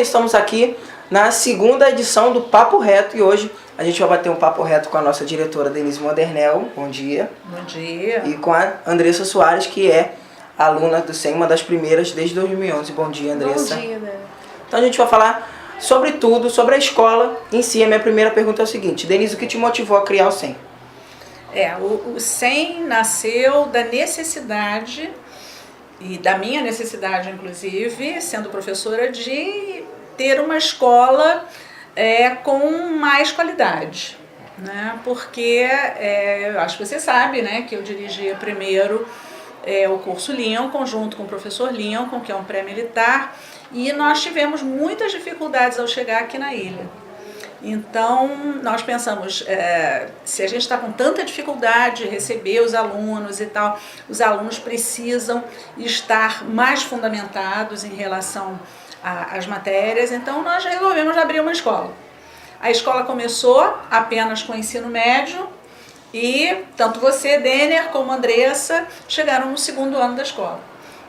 estamos aqui na segunda edição do Papo Reto e hoje a gente vai bater um papo reto com a nossa diretora Denise Modernel. Bom dia. Bom dia. E com a Andressa Soares, que é aluna do SEM, uma das primeiras desde 2011. Bom dia, Andressa. Bom dia, né? Então a gente vai falar sobre tudo, sobre a escola em si. A minha primeira pergunta é o seguinte: Denise, o que te motivou a criar o SEM? O SEM nasceu da necessidade, e da minha necessidade inclusive, sendo professora, de ter uma escola com mais qualidade, né? Porque eu acho que você sabe, né, que eu dirigia primeiro o curso Lincoln, junto com o professor Lincoln, que é um pré-militar, e nós tivemos muitas dificuldades ao chegar aqui na ilha. Então, nós pensamos, se a gente está com tanta dificuldade de receber os alunos e tal, os alunos precisam estar mais fundamentados em relação às matérias, então nós resolvemos abrir uma escola. A escola começou apenas com o ensino médio e tanto você, Denner, como a Andressa chegaram no segundo ano da escola.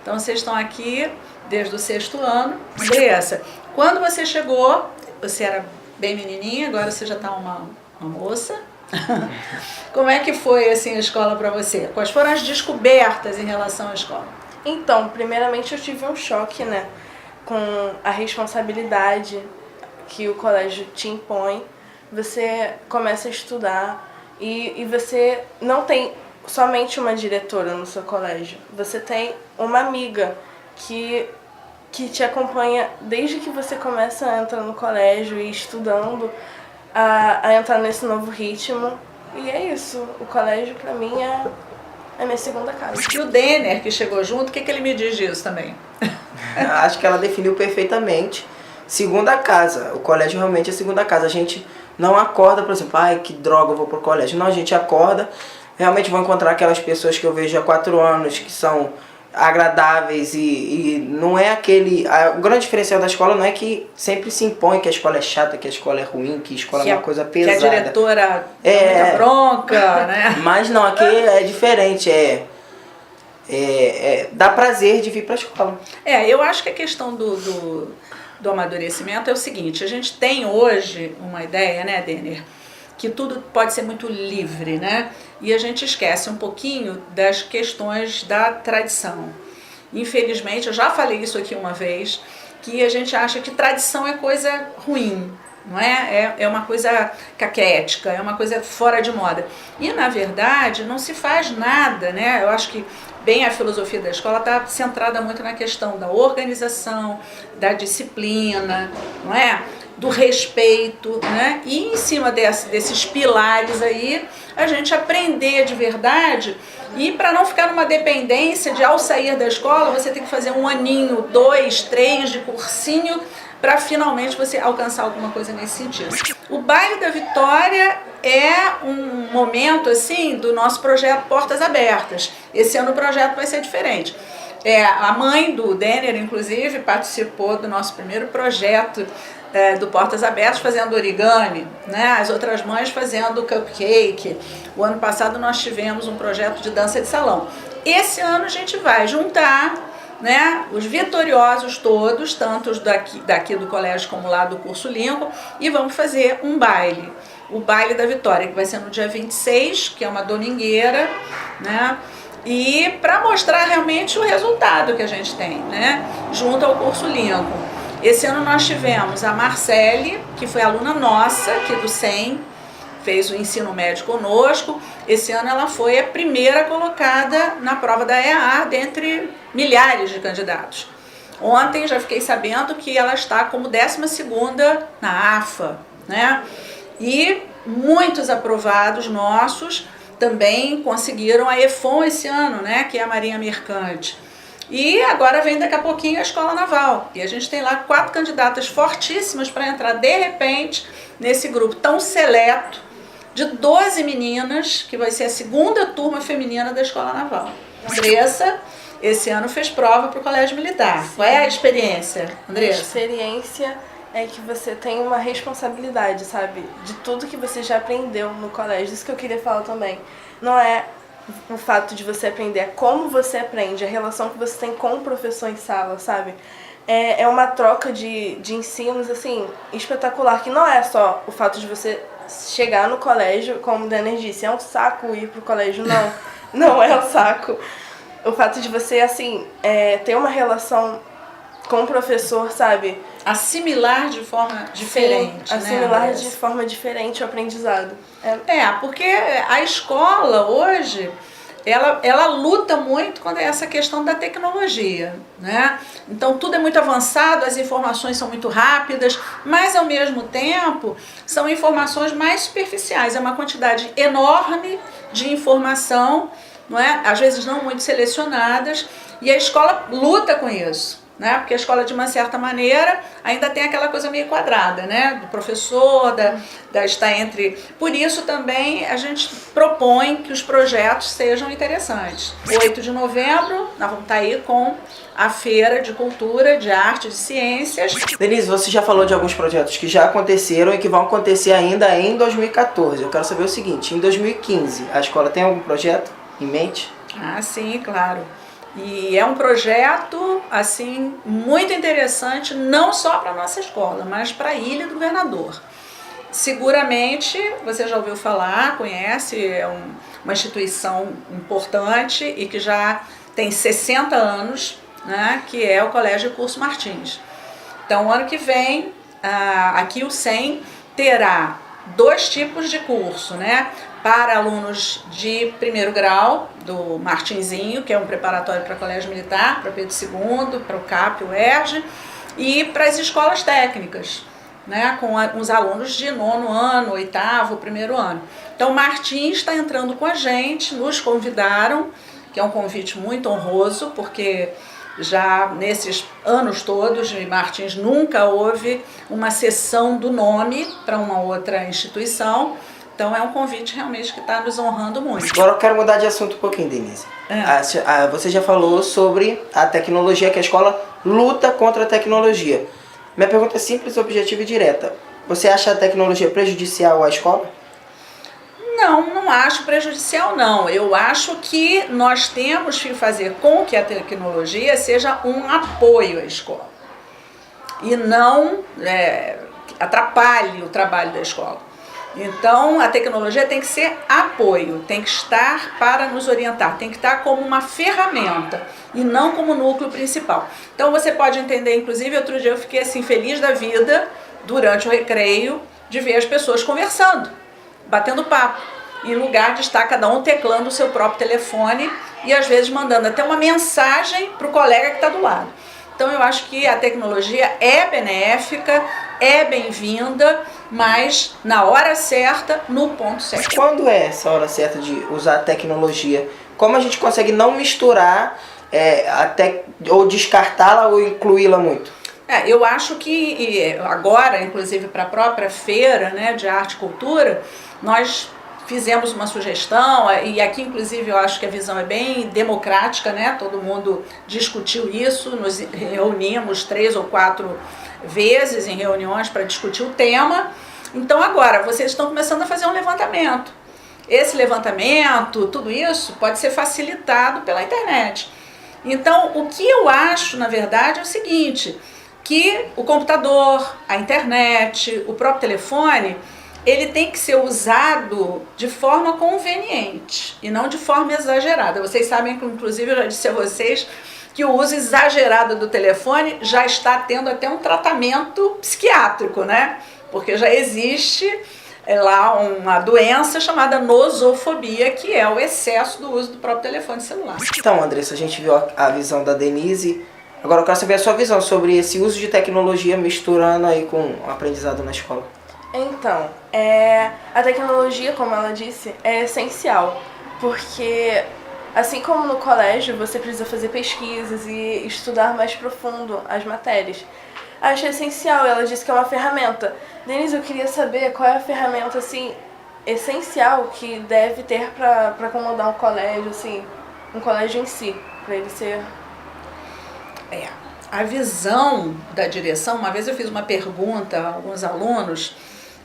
Então, vocês estão aqui desde o sexto ano. Andressa, quando você chegou, você era bem menininha, agora você já está uma moça. Como é que foi assim a escola para você? Quais foram as descobertas em relação à escola? Então, primeiramente eu tive um choque, né, com a responsabilidade que o colégio te impõe. Você começa a estudar e você não tem somente uma diretora no seu colégio, você tem uma amiga que te acompanha desde que você começa a entrar no colégio e estudando, a entrar nesse novo ritmo. E é isso, o colégio pra mim é a minha segunda casa. E o Denner, que chegou junto, o que ele me diz disso também? Acho que ela definiu perfeitamente. Segunda casa, o colégio realmente é segunda casa. A gente não acorda, por exemplo, ai que droga, eu vou pro colégio. Não, a gente acorda, realmente vou encontrar aquelas pessoas que eu vejo há 4 anos, que são agradáveis e não é aquele... O grande diferencial da escola não é que sempre se impõe que a escola é chata, que a escola é ruim, que a escola é uma coisa pesada. Que a diretora é muita bronca, né? Mas não, aqui é diferente, dá prazer de vir para a escola. Eu acho que a questão do amadurecimento é o seguinte: a gente tem hoje uma ideia, né, Denner, que tudo pode ser muito livre, né? E a gente esquece um pouquinho das questões da tradição. Infelizmente, eu já falei isso aqui uma vez, que a gente acha que tradição é coisa ruim, não é? É uma coisa caquética, é uma coisa fora de moda. E, na verdade, não se faz nada, né? Eu acho que bem a filosofia da escola está centrada muito na questão da organização, da disciplina, não é? Do respeito, né? E em cima desses pilares aí, a gente aprender de verdade, e para não ficar numa dependência de, ao sair da escola, você tem que fazer 1 aninho, 2, 3 de cursinho para finalmente você alcançar alguma coisa nesse sentido. O Baile da Vitória é um momento assim do nosso projeto Portas Abertas. Esse ano o projeto vai ser diferente. A mãe do Denner, inclusive, participou do nosso primeiro projeto do Portas Abertas fazendo origami, né? As outras mães fazendo cupcake. O ano passado nós tivemos um projeto de dança de salão. Esse ano a gente vai juntar, né, os vitoriosos todos, tanto os daqui do colégio como lá do curso Lincoln, e vamos fazer um baile. O Baile da Vitória, que vai ser no dia 26, que é uma domingueira, né? E para mostrar realmente o resultado que a gente tem, né, junto ao curso Lincoln. Esse ano nós tivemos a Marcele, que foi aluna nossa aqui do SEM, fez o ensino médio conosco. Esse ano ela foi a primeira colocada na prova da EA, dentre milhares de candidatos. Ontem já fiquei sabendo que ela está como 12ª na AFA, né? E muitos aprovados nossos também conseguiram a EFON esse ano, né? Que é a Marinha Mercante. E agora vem daqui a pouquinho a Escola Naval. E a gente tem lá 4 candidatas fortíssimas para entrar de repente nesse grupo tão seleto de 12 meninas, que vai ser a 2ª turma feminina da Escola Naval. Andressa, esse ano fez prova para o Colégio Militar. Sim. Qual é a experiência, Andressa? A experiência é que você tem uma responsabilidade, sabe? De tudo que você já aprendeu no colégio. Isso que eu queria falar também. Não é o fato de você aprender, é como você aprende, a relação que você tem com o professor em sala, sabe? é uma troca de ensinos, assim, espetacular, que não é só o fato de você chegar no colégio, como o Denner disse, é um saco ir pro colégio, não, não é um saco. O fato de você, assim, ter uma relação com o professor, sabe? Assimilar de forma diferente. Sim, assimilar né? de forma diferente o aprendizado. Porque a escola hoje, ela luta muito com essa questão da tecnologia, né? Então tudo é muito avançado, as informações são muito rápidas, mas ao mesmo tempo são informações mais superficiais, é uma quantidade enorme de informação, não é? Às vezes não muito selecionadas, e a escola luta com isso. Né? Porque a escola, de uma certa maneira, ainda tem aquela coisa meio quadrada, né? Do professor, da estar entre... Por isso também a gente propõe que os projetos sejam interessantes. 8 de novembro, nós vamos estar aí com a Feira de Cultura, de Arte, de Ciências. Denise, você já falou de alguns projetos que já aconteceram e que vão acontecer ainda em 2014. Eu quero saber o seguinte, em 2015, a escola tem algum projeto em mente? Ah, sim, claro. E é um projeto, assim, muito interessante, não só para a nossa escola, mas para a Ilha do Governador. Seguramente, você já ouviu falar, conhece, é uma instituição importante e que já tem 60 anos, né, que é o Colégio Curso Martins. Então, ano que vem, aqui o SEM terá 2 tipos de curso, né? Para alunos de primeiro grau, do Martinzinho, que é um preparatório para colégio militar, para Pedro II, para o CAP, o ERJ, e para as escolas técnicas, né, com os alunos de 9º ano, 8º, primeiro ano. Então, Martins está entrando com a gente, nos convidaram, que é um convite muito honroso, porque já nesses anos todos de Martins nunca houve uma cessão do nome para uma outra instituição. Então é um convite realmente que está nos honrando muito. Agora eu quero mudar de assunto um pouquinho, Denise. Você já falou sobre a tecnologia, que a escola luta contra a tecnologia. Minha pergunta é simples, objetiva e direta. Você acha a tecnologia prejudicial à escola? Não acho prejudicial, não. Eu acho que nós temos que fazer com que a tecnologia seja um apoio à escola e não atrapalhe o trabalho da escola. Então, a tecnologia tem que ser apoio, tem que estar para nos orientar, tem que estar como uma ferramenta e não como núcleo principal. Então, você pode entender, inclusive, outro dia eu fiquei assim feliz da vida, durante o recreio, de ver as pessoas conversando, batendo papo, em lugar de estar cada um teclando o seu próprio telefone e às vezes mandando até uma mensagem para o colega que está do lado. Então eu acho que a tecnologia é benéfica, é bem-vinda, mas na hora certa, no ponto certo. Quando é essa hora certa de usar a tecnologia? Como a gente consegue não misturar ou descartá-la ou incluí-la muito? Eu acho que agora, inclusive para a própria feira, né, de arte e cultura, nós fizemos uma sugestão, e aqui inclusive eu acho que a visão é bem democrática, né? Todo mundo discutiu isso, nos reunimos 3 ou 4 vezes em reuniões para discutir o tema. Então agora, vocês estão começando a fazer um levantamento. Esse levantamento, tudo isso pode ser facilitado pela internet. Então, o que eu acho, na verdade, é o seguinte, que o computador, a internet, o próprio telefone, ele tem que ser usado de forma conveniente e não de forma exagerada. Vocês sabem que, inclusive, eu já disse a vocês que o uso exagerado do telefone já está tendo até um tratamento psiquiátrico, né? Porque já existe lá uma doença chamada nosofobia, que é o excesso do uso do próprio telefone celular. Então, Andressa, a gente viu a visão da Denise. Agora eu quero saber a sua visão sobre esse uso de tecnologia misturando aí com o aprendizado na escola. Então, a tecnologia, como ela disse, é essencial, porque assim como no colégio você precisa fazer pesquisas e estudar mais profundo as matérias, acho essencial. Ela disse que é uma ferramenta. Denise, eu queria saber qual é a ferramenta assim essencial que deve ter para acomodar um colégio, assim, um colégio em si, para ele ser... A visão da direção, uma vez eu fiz uma pergunta a alguns alunos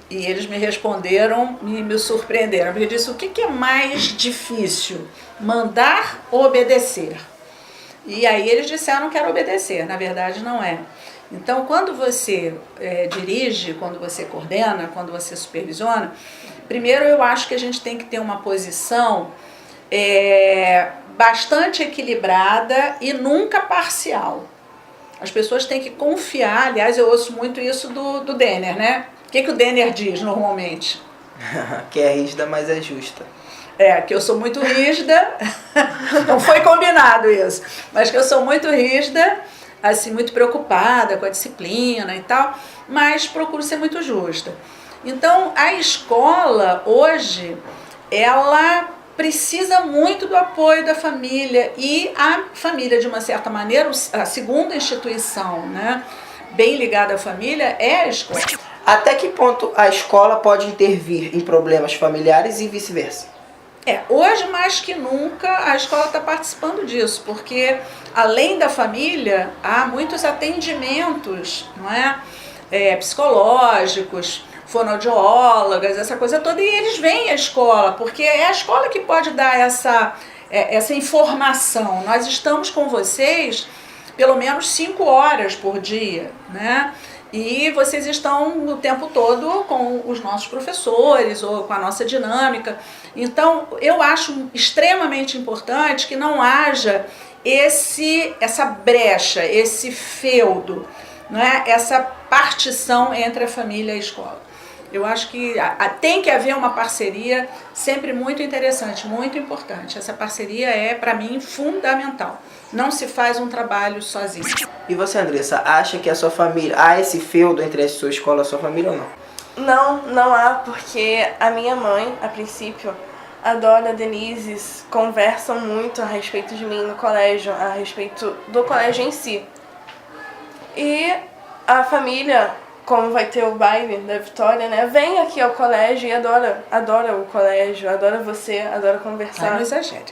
e eles me responderam e me surpreenderam. Eu disse, o que é mais difícil, mandar ou obedecer? E aí eles disseram que era obedecer, na verdade não é. Então, quando você dirige, quando você coordena, quando você supervisiona, primeiro eu acho que a gente tem que ter uma posição bastante equilibrada e nunca parcial. As pessoas têm que confiar, aliás, eu ouço muito isso do Denner, né? O que o Denner diz normalmente? Que é rígida, mas é justa. Que eu sou muito rígida, não foi combinado isso, mas que eu sou muito rígida, assim, muito preocupada com a disciplina e tal, mas procuro ser muito justa. Então, a escola, hoje, ela precisa muito do apoio da família, e a família, de uma certa maneira, a segunda instituição, né, bem ligada à família, é a escola. Até que ponto a escola pode intervir em problemas familiares e vice-versa? Hoje mais que nunca a escola está participando disso, porque além da família há muitos atendimentos, não é? Psicológicos, fonoaudiólogas, essa coisa toda, e eles vêm à escola, porque é a escola que pode dar essa informação. Nós estamos com vocês pelo menos 5 horas por dia, né? E vocês estão o tempo todo com os nossos professores ou com a nossa dinâmica. Então, eu acho extremamente importante que não haja essa brecha, esse feudo, não é? Essa partição entre a família e a escola. Eu acho que tem que haver uma parceria sempre muito interessante, muito importante. Essa parceria é, para mim, fundamental. Não se faz um trabalho sozinho. E você, Andressa, acha que a sua família, há esse feudo entre a sua escola e a sua família ou não? Não, não há, porque a minha mãe, a princípio, a Dora, a Denise, conversam muito a respeito de mim no colégio, a respeito do colégio em si. E a família, como vai ter o baile da Vitória, né, vem aqui ao colégio e adora o colégio, adora você, adora conversar. Não exagere.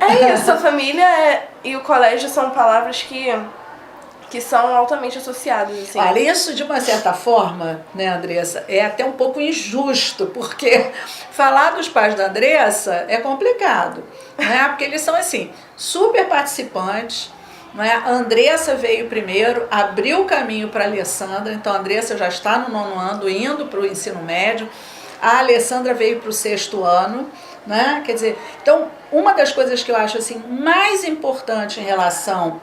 É isso, a família e o colégio são palavras que são altamente associadas. Assim. Olha, isso de uma certa forma, né, Andressa, é até um pouco injusto, porque falar dos pais da Andressa é complicado, né? Porque eles são, assim, super participantes, né? A Andressa veio primeiro, abriu o caminho para a Alessandra, então a Andressa já está no 9º ano, indo para o ensino médio, a Alessandra veio para o 6º ano, né? Quer dizer, então, uma das coisas que eu acho assim mais importante em relação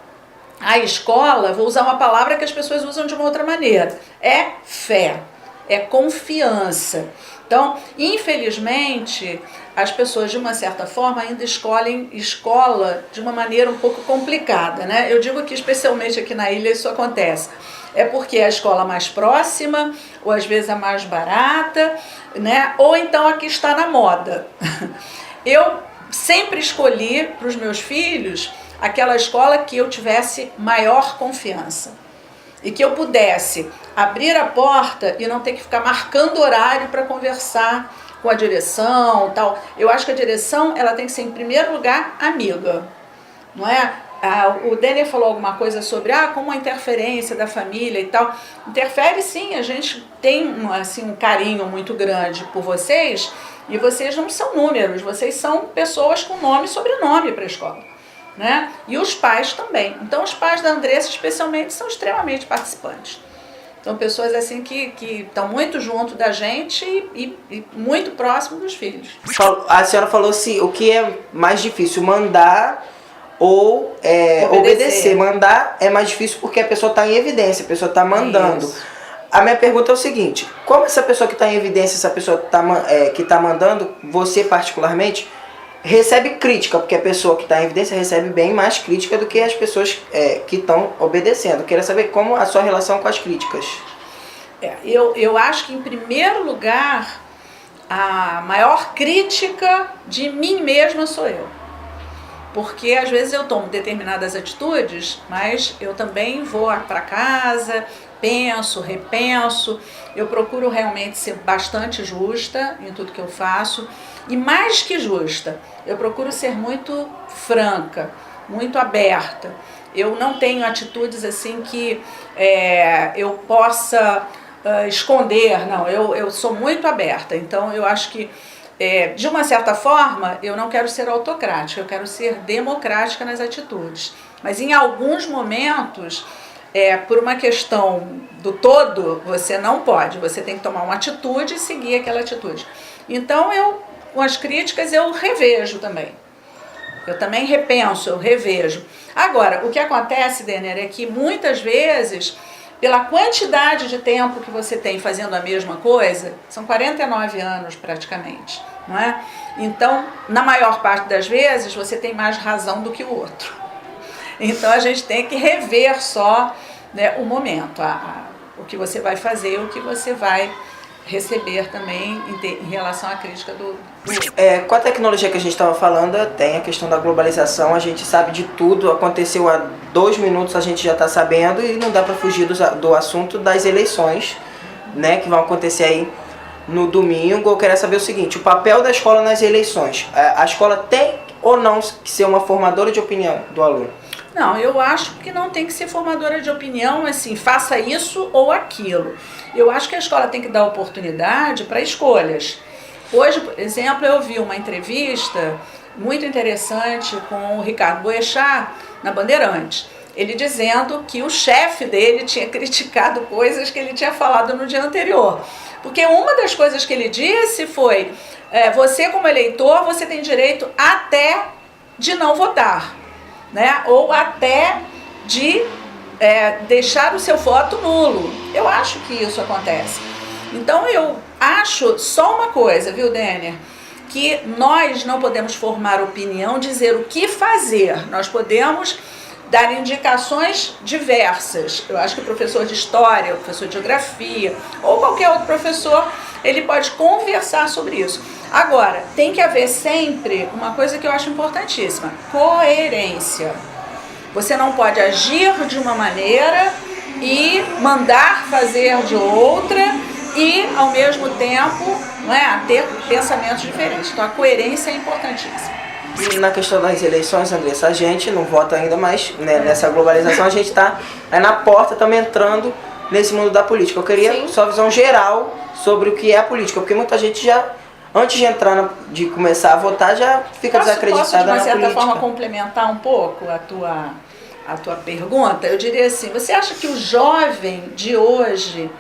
à escola, vou usar uma palavra que as pessoas usam de uma outra maneira, é fé, é confiança. Então, infelizmente, as pessoas, de uma certa forma, ainda escolhem escola de uma maneira um pouco complicada, né? Eu digo que, especialmente aqui na ilha, isso acontece. É porque é a escola mais próxima, ou às vezes a mais barata, né? Ou então a que está na moda. Eu sempre escolhi para os meus filhos aquela escola que eu tivesse maior confiança e que eu pudesse abrir a porta e não ter que ficar marcando horário para conversar com a direção, tal. Eu acho que a direção, ela tem que ser, em primeiro lugar, amiga, não é? O Denner falou alguma coisa sobre como a interferência da família e tal. Interfere sim, a gente tem assim, um carinho muito grande por vocês, e vocês não são números, vocês são pessoas com nome e sobrenome para a escola, né? E os pais também. Então os pais da Andressa especialmente são extremamente participantes. São pessoas assim que estão muito junto da gente e muito próximo dos filhos. A senhora falou assim, o que é mais difícil, mandar ou obedecer. Mandar é mais difícil porque a pessoa está em evidência, a pessoa está mandando. Isso. A minha pergunta é o seguinte, como essa pessoa que está em evidência, essa pessoa que está mandando, você particularmente, recebe crítica, porque a pessoa que está em evidência recebe bem mais crítica do que as pessoas que estão obedecendo. Queria saber como a sua relação com as críticas. Eu acho que, em primeiro lugar, a maior crítica de mim mesma sou eu. Porque às vezes eu tomo determinadas atitudes, mas eu também vou para casa, penso, repenso, eu procuro realmente ser bastante justa em tudo que eu faço, e mais que justa, eu procuro ser muito franca, muito aberta. Eu não tenho atitudes assim que eu possa esconder, não, eu sou muito aberta, então eu acho que de uma certa forma, eu não quero ser autocrática, eu quero ser democrática nas atitudes. Mas em alguns momentos, por uma questão do todo, você não pode, você tem que tomar uma atitude e seguir aquela atitude. Então, com as críticas, eu revejo também. Eu também repenso, eu revejo. Agora, o que acontece, Denner, é que muitas vezes, pela quantidade de tempo que você tem fazendo a mesma coisa, são 49 anos praticamente, não é? Então, na maior parte das vezes, você tem mais razão do que o outro. Então, a gente tem que rever só, né, o momento, o que você vai fazer, o que você vai receber também em relação à crítica do... Com a tecnologia que a gente estava falando, tem a questão da globalização, a gente sabe de tudo, aconteceu há 2 minutos, a gente já está sabendo, e não dá para fugir do assunto das eleições, né, que vão acontecer aí no domingo. Eu queria saber o seguinte, o papel da escola nas eleições, a escola tem ou não que ser uma formadora de opinião do aluno? Não, eu acho que não tem que ser formadora de opinião, assim, faça isso ou aquilo. Eu acho que a escola tem que dar oportunidade para escolhas. Hoje, por exemplo, eu vi uma entrevista muito interessante com o Ricardo Boechat na Bandeirantes. Ele dizendo que o chefe dele tinha criticado coisas que ele tinha falado no dia anterior. Porque uma das coisas que ele disse foi, você como eleitor, você tem direito até de não votar, né? Ou até de deixar o seu voto nulo. Eu acho que isso acontece. Então eu acho só uma coisa, viu, Denner? Que nós não podemos formar opinião, dizer o que fazer. Nós podemos dar indicações diversas. Eu acho que o professor de história, o professor de geografia ou qualquer outro professor, ele pode conversar sobre isso. Agora, tem que haver sempre uma coisa que eu acho importantíssima, coerência. Você não pode agir de uma maneira e mandar fazer de outra e, ao mesmo tempo, ter pensamentos diferentes. Então, a coerência é importantíssima. E na questão das eleições, Andressa, a gente não vota ainda, mas né, nessa globalização a gente está na porta, estamos entrando nesse mundo da política. Eu queria só visão geral sobre o que é a política, porque muita gente já, antes de de começar a votar, já fica desacreditada na política. Posso, de uma certa forma, complementar um pouco a tua pergunta? Eu diria assim, você acha que o jovem de hoje,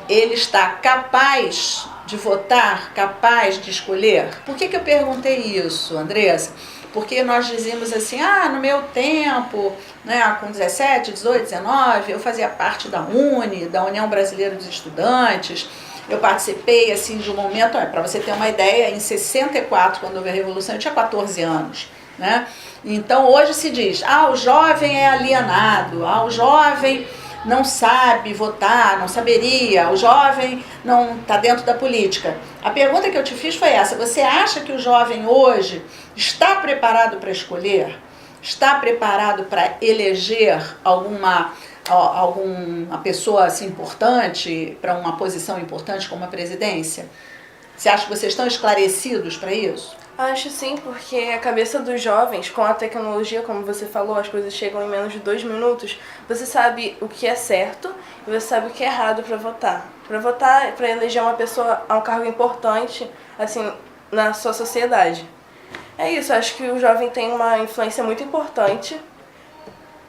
ele está capaz de votar, capaz de escolher? Por que eu perguntei isso, Andressa? Porque nós dizíamos assim, no meu tempo, né, com 17, 18, 19, eu fazia parte da UNE, da União Brasileira dos Estudantes, eu participei assim, de um momento, para você ter uma ideia, em 64, quando houve a Revolução, eu tinha 14 anos. Né? Então hoje se diz, o jovem é alienado, o jovem não sabe votar, não saberia, o jovem não está dentro da política. A pergunta que eu te fiz foi essa, você acha que o jovem hoje está preparado para escolher? Está preparado para eleger alguma pessoa assim, importante, para uma posição importante como a presidência? Você acha que vocês estão esclarecidos para isso? Acho sim, porque a cabeça dos jovens, com a tecnologia, como você falou, as coisas chegam em menos de 2 minutos, você sabe o que é certo e você sabe o que é errado para votar. Para votar, para eleger uma pessoa a um cargo importante, assim, na sua sociedade. É isso, acho que o jovem tem uma influência muito importante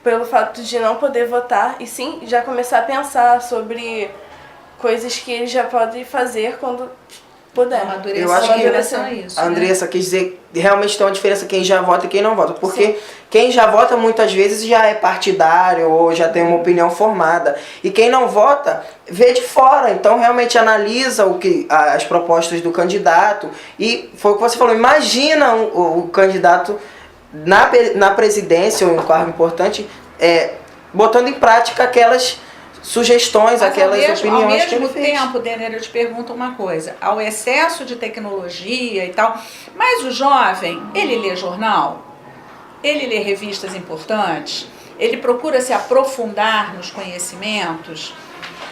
pelo fato de não poder votar e sim, já começar a pensar sobre coisas que ele já pode fazer quando puder. Eu acho que a Andressa quis dizer realmente tem uma diferença quem já vota e quem não vota, porque quem já vota muitas vezes já é partidário ou já tem uma opinião formada, e quem não vota vê de fora, então realmente analisa as propostas do candidato, e foi o que você falou, imagina o candidato na presidência ou em um cargo importante botando em prática aquelas sugestões, aquelas opiniões que ele fez. Ao mesmo tempo, Denner, eu te pergunto uma coisa, ao excesso de tecnologia e tal, mas o jovem, ele lê jornal? Ele lê revistas importantes? Ele procura se aprofundar nos conhecimentos?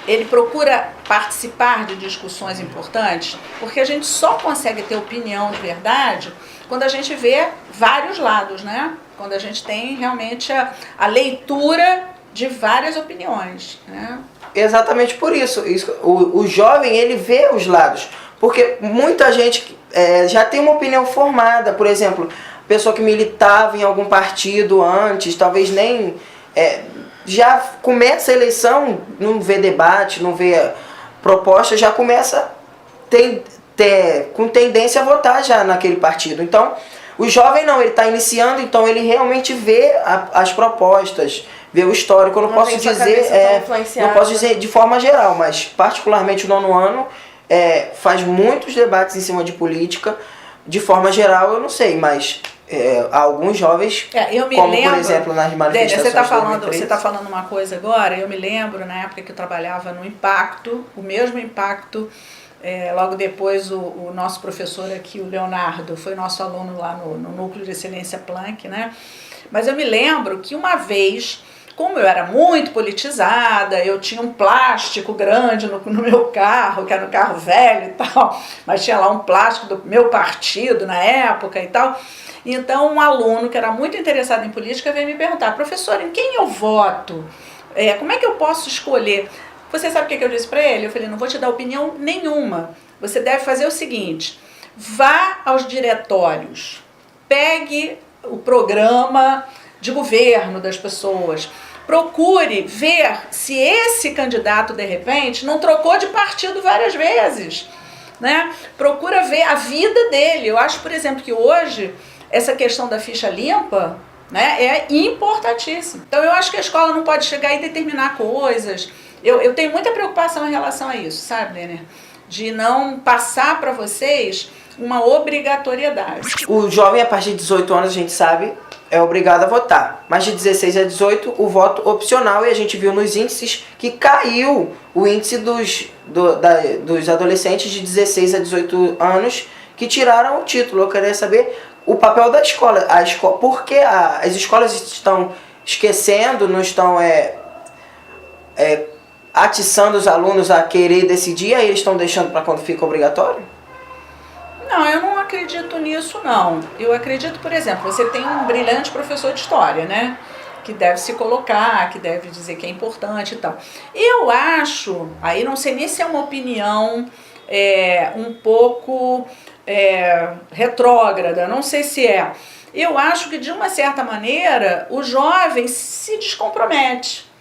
Ele procura participar de discussões importantes? Porque a gente só consegue ter opinião de verdade quando a gente vê vários lados, né? Quando a gente tem realmente a leitura de várias opiniões, né? Exatamente por isso. O jovem, ele vê os lados, porque muita gente já tem uma opinião formada. Por exemplo, pessoa que militava em algum partido antes, talvez nem... já começa a eleição, não vê debate, não vê proposta, já começa com tendência a votar já naquele partido. Então, o jovem não, ele está iniciando, então ele realmente vê as propostas, vê o histórico. Eu não posso dizer de forma geral, mas particularmente o nono ano faz muitos debates em cima de política. De forma geral, eu não sei, mas alguns jovens, como por exemplo nas manifestações... Você está falando uma coisa agora, eu me lembro na época que eu trabalhava no Impacto, o mesmo Impacto, logo depois o nosso professor aqui, o Leonardo, foi nosso aluno lá no Núcleo de Excelência Planck, né? Mas eu me lembro que uma vez, como eu era muito politizada, eu tinha um plástico grande no meu carro, que era um carro velho e tal, mas tinha lá um plástico do meu partido na época e tal. Então um aluno que era muito interessado em política veio me perguntar: professor, em quem eu voto? Como é que eu posso escolher? Você sabe o que eu disse para ele? Eu falei: não vou te dar opinião nenhuma. Você deve fazer o seguinte: vá aos diretórios, pegue o programa de governo das pessoas, procure ver se esse candidato, de repente, não trocou de partido várias vezes, né? Procura ver a vida dele. Eu acho, por exemplo, que hoje essa questão da ficha limpa, né, é importantíssima. Então eu acho que a escola não pode chegar e determinar coisas. Eu tenho muita preocupação em relação a isso, sabe, Denner? De não passar para vocês uma obrigatoriedade. O jovem, a partir de 18 anos, a gente sabe, é obrigado a votar. Mas de 16 a 18, o voto opcional, e a gente viu nos índices que caiu o índice dos adolescentes de 16 a 18 anos que tiraram o título. Eu queria saber o papel da escola. Por que as escolas estão esquecendo, não estão atiçando os alunos a querer decidir, aí eles estão deixando para quando fica obrigatório? Não, eu não acredito nisso, não. Eu acredito, por exemplo, você tem um brilhante professor de história, né? Que deve se colocar, que deve dizer que é importante e tal. Eu acho, aí não sei nem se é uma opinião um pouco retrógrada, não sei se é. Eu acho que, de uma certa maneira, o jovem se descompromete.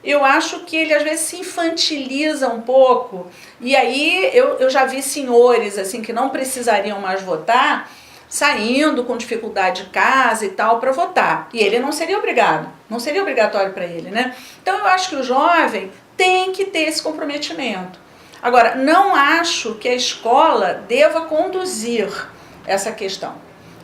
Eu acho que ele às vezes se infantiliza um pouco, e aí eu já vi senhores assim que não precisariam mais votar, saindo com dificuldade de casa e tal para votar, e ele não seria obrigado, não seria obrigatório para ele, né? Então eu acho que o jovem tem que ter esse comprometimento. Agora, não acho que a escola deva conduzir essa questão.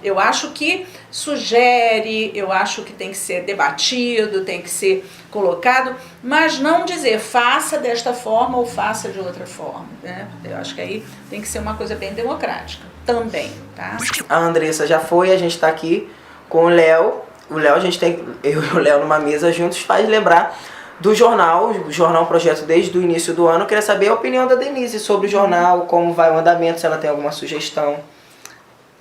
Eu acho que sugere, eu acho que tem que ser debatido, tem que ser colocado, mas não dizer faça desta forma ou faça de outra forma, né? Eu acho que aí tem que ser uma coisa bem democrática também, tá? A Andressa já foi, a gente está aqui com o Léo. O Léo, a gente tem, eu e o Léo numa mesa juntos, faz lembrar do jornal. O jornal é um projeto desde o início do ano. Eu queria saber a opinião da Denise sobre o jornal, como vai o andamento, se ela tem alguma sugestão.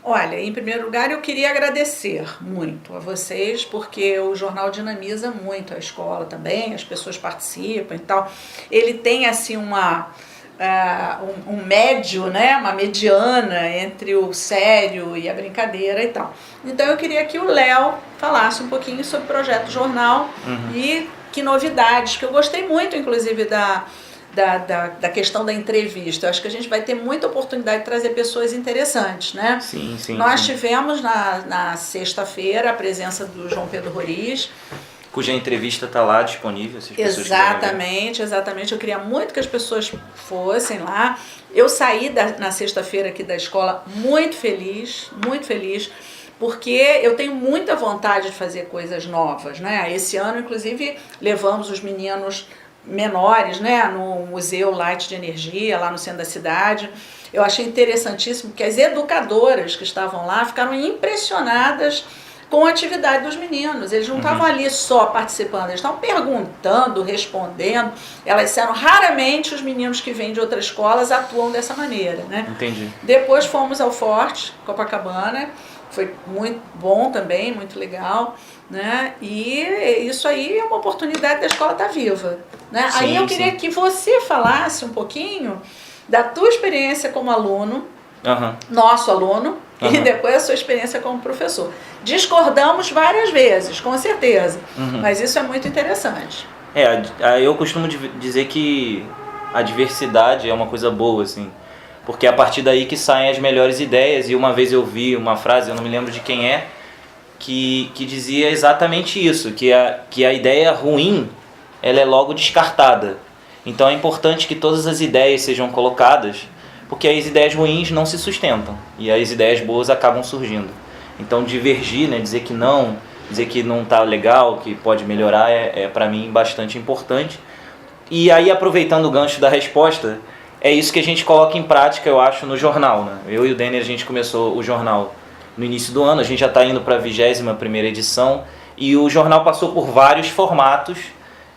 Olha, em primeiro lugar eu queria agradecer muito a vocês, porque o jornal dinamiza muito a escola também, as pessoas participam e tal. Ele tem assim um médio, né, uma mediana entre o sério e a brincadeira e tal. Então eu queria que o Léo falasse um pouquinho sobre o projeto jornal e que novidades, que eu gostei muito inclusive da questão da entrevista. Eu acho que a gente vai ter muita oportunidade de trazer pessoas interessantes, né? Sim. Nós tivemos na sexta-feira a presença do João Pedro Roriz, cuja entrevista está lá disponível, se as pessoas Exatamente. Eu queria muito que as pessoas fossem lá. Eu saí na sexta-feira aqui da escola muito feliz, porque eu tenho muita vontade de fazer coisas novas, né? Esse ano, inclusive, levamos os meninos menores, né, no Museu Light de Energia, lá no centro da cidade. Eu achei interessantíssimo que as educadoras que estavam lá ficaram impressionadas com a atividade dos meninos. Eles não estavam ali só participando, eles estavam perguntando, respondendo. Elas disseram, raramente os meninos que vêm de outras escolas atuam dessa maneira, né? Entendi. Depois fomos ao Forte, Copacabana, foi muito bom também, muito legal, né? E isso aí é uma oportunidade da escola estar viva, né? Sim, aí eu queria que você falasse um pouquinho da tua experiência como aluno, nosso aluno, e depois a sua experiência como professor. Discordamos várias vezes, com certeza, mas isso é muito interessante. Eu costumo dizer que a diversidade é uma coisa boa, assim, porque é a partir daí que saem as melhores ideias. E uma vez eu vi uma frase, eu não me lembro de quem é, que dizia exatamente isso, que a ideia ruim, ela é logo descartada. Então é importante que todas as ideias sejam colocadas, porque as ideias ruins não se sustentam e as ideias boas acabam surgindo. Então divergir, né, dizer que não está legal, que pode melhorar, é para mim bastante importante. E aí, aproveitando o gancho da resposta, é isso que a gente coloca em prática, eu acho, no jornal, né? Eu e o Denner, a gente começou o jornal no início do ano, a gente já está indo para a 21ª edição, e o jornal passou por vários formatos,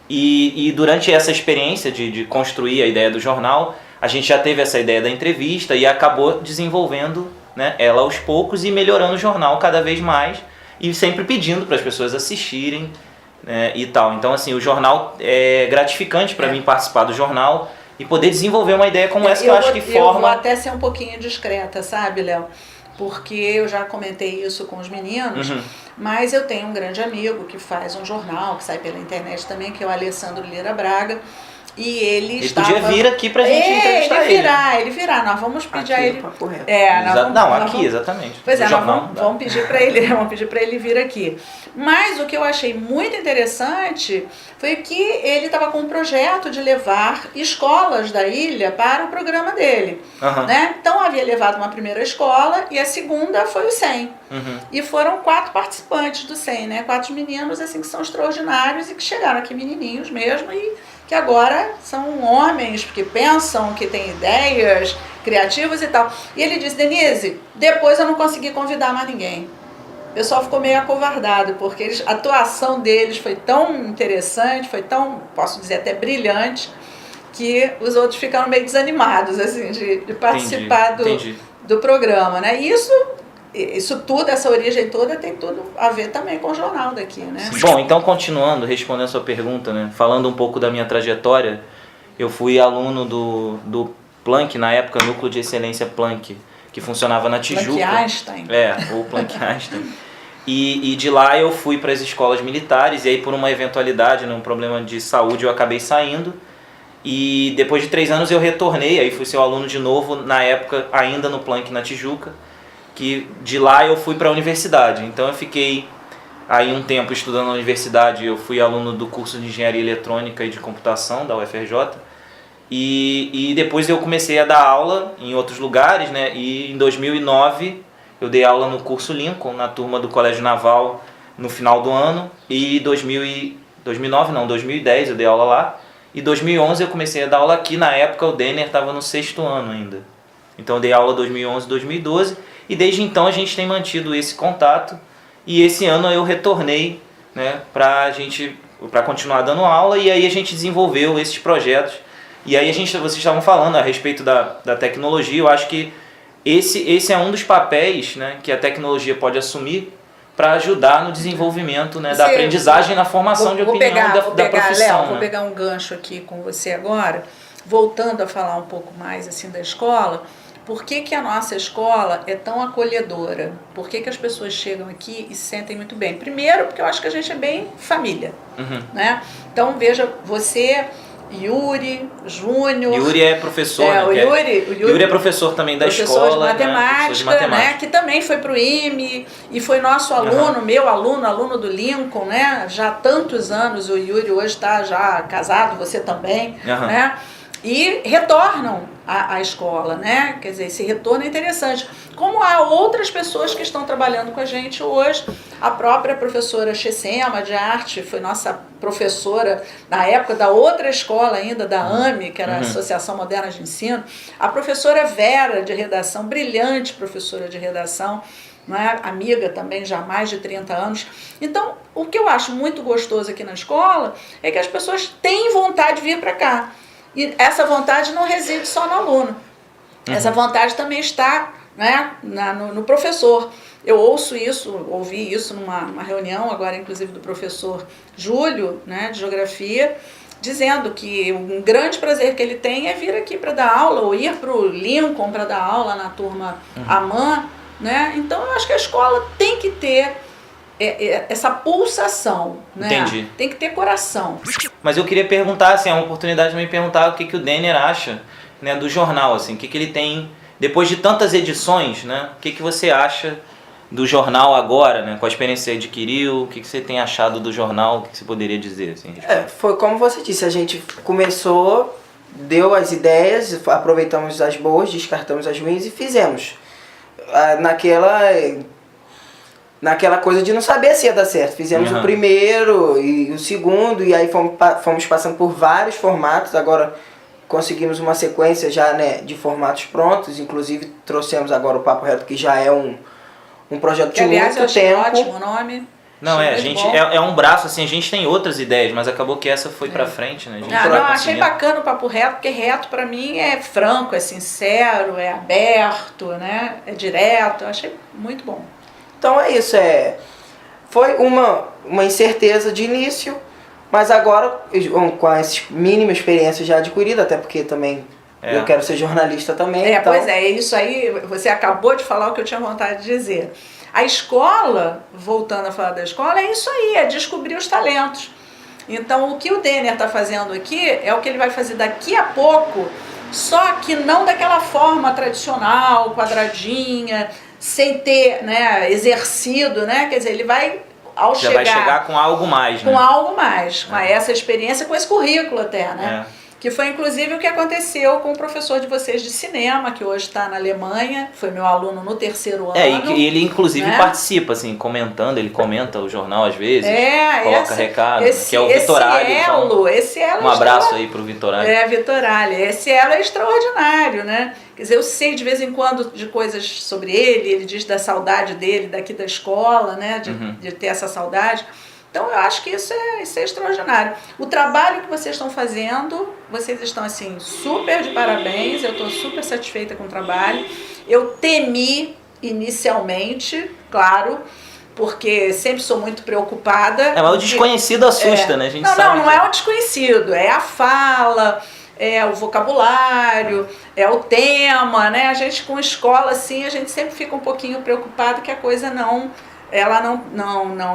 e durante essa experiência de construir a ideia do jornal, a gente já teve essa ideia da entrevista e acabou desenvolvendo, né, ela aos poucos e melhorando o jornal cada vez mais, e sempre pedindo para as pessoas assistirem, né, e tal. Então, assim, o jornal é gratificante para mim participar do jornal e poder desenvolver uma ideia como essa que eu acho que forma... Eu vou até ser um pouquinho discreta, sabe, Léo? Porque eu já comentei isso com os meninos, mas eu tenho um grande amigo que faz um jornal, que sai pela internet também, que é o Alessandro Lira Braga, e ele podia vir aqui pra gente entrevistar ele virá, nós vamos pedir aqui, a ele... Papo Reto. Exatamente. Pois é, jornal, vamos pedir para ele vir aqui. Mas o que eu achei muito interessante foi que ele estava com um projeto de levar escolas da ilha para o programa dele. Né? Então havia levado uma primeira escola e a segunda foi o 100. E foram 4 participantes do 100, né? 4 meninos assim, que são extraordinários e que chegaram aqui menininhos mesmo e que agora são homens que pensam, que têm ideias criativas e tal. E ele disse: Denise, depois eu não consegui convidar mais ninguém. O pessoal ficou meio acovardado, porque a atuação deles foi tão interessante, foi tão, posso dizer, até brilhante, que os outros ficaram meio desanimados assim, de participar do programa, né? E isso tudo, essa origem toda, tem tudo a ver também com o jornal daqui, né? Bom, então continuando, respondendo a sua pergunta, né? Falando um pouco da minha trajetória, eu fui aluno do Planck, na época, Núcleo de Excelência Planck, que funcionava na Tijuca. Planck Einstein. Ou Planck Einstein. E de lá eu fui para as escolas militares, e aí por uma eventualidade, um problema de saúde, eu acabei saindo. E depois de 3 anos eu retornei, aí fui ser aluno de novo, na época ainda no Planck na Tijuca, que de lá eu fui para a universidade. Então eu fiquei aí um tempo estudando na universidade, eu fui aluno do curso de Engenharia Eletrônica e de Computação da UFRJ, e depois eu comecei a dar aula em outros lugares, né? E em 2009 eu dei aula no curso Lincoln, na turma do Colégio Naval, no final do ano, e 2010 eu dei aula lá, e 2011 eu comecei a dar aula aqui. Na época o Denner estava no 6º ano ainda, então eu dei aula 2011, 2012, e desde então a gente tem mantido esse contato, e esse ano eu retornei, né, para continuar dando aula, e aí a gente desenvolveu esses projetos. E aí vocês estavam falando a respeito da tecnologia. Eu acho que esse é um dos papéis, né, que a tecnologia pode assumir para ajudar no desenvolvimento, né, da aprendizagem, na formação de opinião da profissão. Léo, vou pegar um gancho aqui com você agora, voltando a falar um pouco mais assim da escola. Por que a nossa escola é tão acolhedora? Por que as pessoas chegam aqui e se sentem muito bem? Primeiro, porque eu acho que a gente é bem família, né? Então, veja, você... Yuri, Júnior... Yuri é professor, né? O Yuri é professor também da professor escola, de matemática, né? Que também foi para o IME e foi nosso aluno, meu aluno do Lincoln, né? Já há tantos anos. O Yuri hoje está já casado, você também, né? E retornam à escola, né? Quer dizer, esse retorno é interessante. Como há outras pessoas que estão trabalhando com a gente hoje, a própria professora Chessema de arte foi nossa professora na época da outra escola ainda, da AME, que era a Associação Moderna de Ensino. A professora Vera, de redação, brilhante professora de redação, né? Amiga também já há mais de 30 anos. Então, o que eu acho muito gostoso aqui na escola é que as pessoas têm vontade de vir para cá. E essa vontade não reside só no aluno. Essa vontade também está, né, no professor. Eu ouvi isso numa reunião, agora inclusive do professor Júlio, né, de Geografia, dizendo que um grande prazer que ele tem é vir aqui para dar aula, ou ir para o Lincoln para dar aula na turma AMAN, né? Então eu acho que a escola tem que ter essa pulsação, né? Entendi. Tem que ter coração. Mas eu queria perguntar, assim, é uma oportunidade de me perguntar o que o Denner acha, né, do jornal, assim, o que ele tem, depois de tantas edições, né, o que você acha do jornal agora, né, com a experiência que você adquiriu, o que você tem achado do jornal, o que você poderia dizer, assim? Foi como você disse, a gente começou, deu as ideias, aproveitamos as boas, descartamos as ruins e fizemos. Naquela coisa de não saber se ia dar certo. Fizemos o primeiro e o segundo, e aí fomos passando por vários formatos. Agora conseguimos uma sequência já, né, de formatos prontos. Inclusive trouxemos agora o Papo Reto, que já é um projeto de aliás, muito tempo. Aliás, ótimo o nome. Não, a gente é um braço, assim, a gente tem outras ideias, mas acabou que essa foi pra frente, né? Achei bacana o Papo Reto, porque reto pra mim é franco, é sincero, é aberto, né? É direto. Eu achei muito bom. Então é isso, foi uma incerteza de início, mas agora, com essa mínima experiência já adquirida, até porque também eu quero ser jornalista também. Então... Pois é isso aí, você acabou de falar o que eu tinha vontade de dizer. A escola, voltando a falar da escola, é isso aí, é descobrir os talentos. Então o que o Denner está fazendo aqui é o que ele vai fazer daqui a pouco, só que não daquela forma tradicional, quadradinha, sem ter, né, exercido, né? Quer dizer, ele vai, ao já vai chegar com algo mais, né? Com algo mais, com essa experiência, com esse currículo até, né? Que foi inclusive o que aconteceu com o professor de vocês de cinema, que hoje está na Alemanha, foi meu aluno no 3º ano. E ele inclusive participa, assim, comentando, ele comenta o jornal às vezes, coloca recado, que é o Vitoralho. Esse elo um abraço aí pro Vitoralho. Vitoralho, esse elo é extraordinário, né? Quer dizer, eu sei de vez em quando de coisas sobre ele diz da saudade dele daqui da escola, né? De ter essa saudade. Então eu acho que isso é extraordinário. O trabalho que vocês estão fazendo, vocês estão assim super de parabéns, eu estou super satisfeita com o trabalho. Eu temi inicialmente, claro, porque sempre sou muito preocupada. Mas o desconhecido assusta, né? A gente sabe. Não é o desconhecido, é a fala, é o vocabulário, é o tema, né? A gente com escola assim, a gente sempre fica um pouquinho preocupado que a coisa não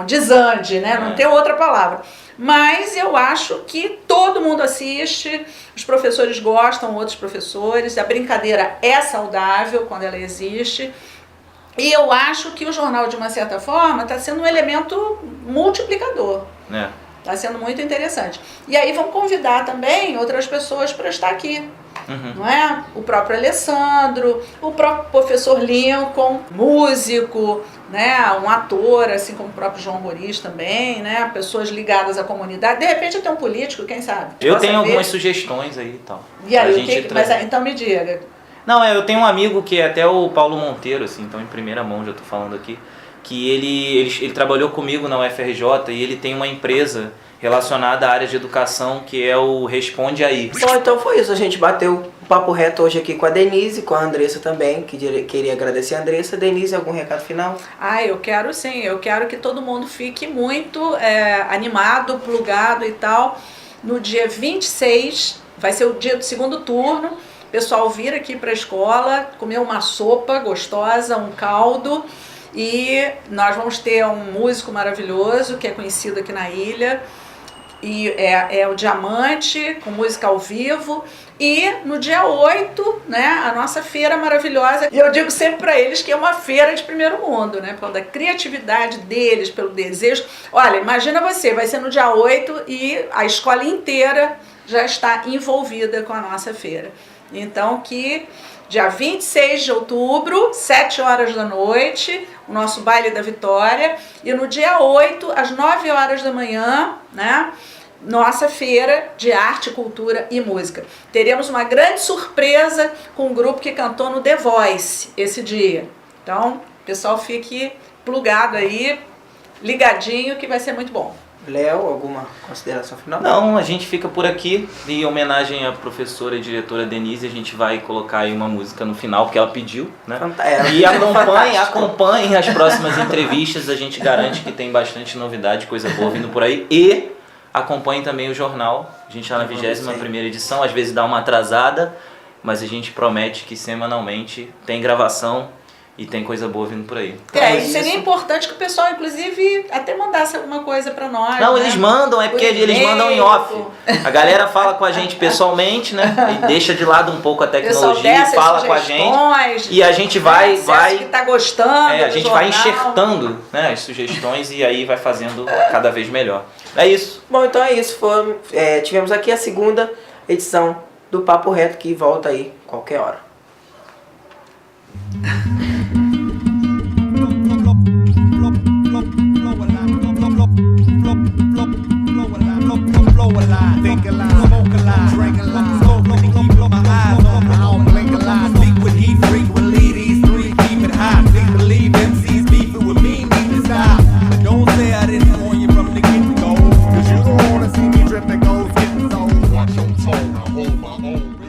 desande, né? Não tem outra palavra. Mas eu acho que todo mundo assiste, os professores gostam, outros professores, a brincadeira é saudável quando ela existe. E eu acho que o jornal, de uma certa forma, está sendo um elemento multiplicador. Está sendo muito interessante. E aí vamos convidar também outras pessoas para estar aqui. Não é? O próprio Alessandro, o próprio professor Lincoln, músico, né? Um ator, assim como o próprio João Roriz também, né? Pessoas ligadas à comunidade. De repente até um político, quem sabe? Eu tenho algumas sugestões aí e tal. E aí, então me diga. Não, eu tenho um amigo que é até o Paulo Monteiro, assim, então em primeira mão já estou falando aqui, que ele trabalhou comigo na UFRJ e ele tem uma empresa relacionada à área de educação, que é o Responde Aí. Então foi isso, a gente bateu o papo reto hoje aqui com a Denise, com a Andressa também, que queria agradecer a Andressa. Denise, algum recado final? Eu quero sim, eu quero que todo mundo fique muito animado, plugado e tal. No dia 26, vai ser o dia do segundo turno, o pessoal vir aqui para a escola, comer uma sopa gostosa, um caldo, e nós vamos ter um músico maravilhoso, que é conhecido aqui na ilha, e é o Diamante, com música ao vivo. E no dia 8, né, a nossa feira maravilhosa. E eu digo sempre para eles que é uma feira de primeiro mundo, né? Pela criatividade deles, pelo desejo. Olha, imagina você, vai ser no dia 8 e a escola inteira já está envolvida com a nossa feira. Então, que dia 26 de outubro, 7 horas da noite, o nosso baile da Vitória. E no dia 8, às 9 horas da manhã, né? Nossa feira de arte, cultura e música. Teremos uma grande surpresa com um grupo que cantou no The Voice esse dia. Então, pessoal, fique plugado aí, ligadinho, que vai ser muito bom. Léo, alguma consideração final? Não, a gente fica por aqui. Em homenagem à professora e diretora Denise, a gente vai colocar aí uma música no final, que ela pediu, né? E acompanhem as próximas entrevistas, a gente garante que tem bastante novidade, coisa boa vindo por aí. E acompanhem também o jornal, a gente está na 21ª edição, às vezes dá uma atrasada, mas a gente promete que semanalmente tem gravação E tem coisa boa vindo por aí. E seria importante que o pessoal, inclusive, até mandasse alguma coisa pra nós. Não, né? eles mandam, é porque eles mandam em off. A galera fala com a gente pessoalmente, né? E deixa de lado um pouco a tecnologia e fala com a gente. E a gente vai que tá gostando a gente vai enxertando, né, as sugestões e aí vai fazendo cada vez melhor. É isso. Bom, então é isso. Tivemos aqui a segunda edição do Papo Reto, que volta aí qualquer hora. Think a lot, smoke a lot, drink a lot, smoke really keep my eyes on me, I don't blink a lot. Speak with heat frequently, these three keep it hot. Please believe MCs beefing with me need to stop. But don't say I didn't warn you from the get-go, cause you don't wanna see me dripping gold, getting sold. Watch your tone, I hold my own.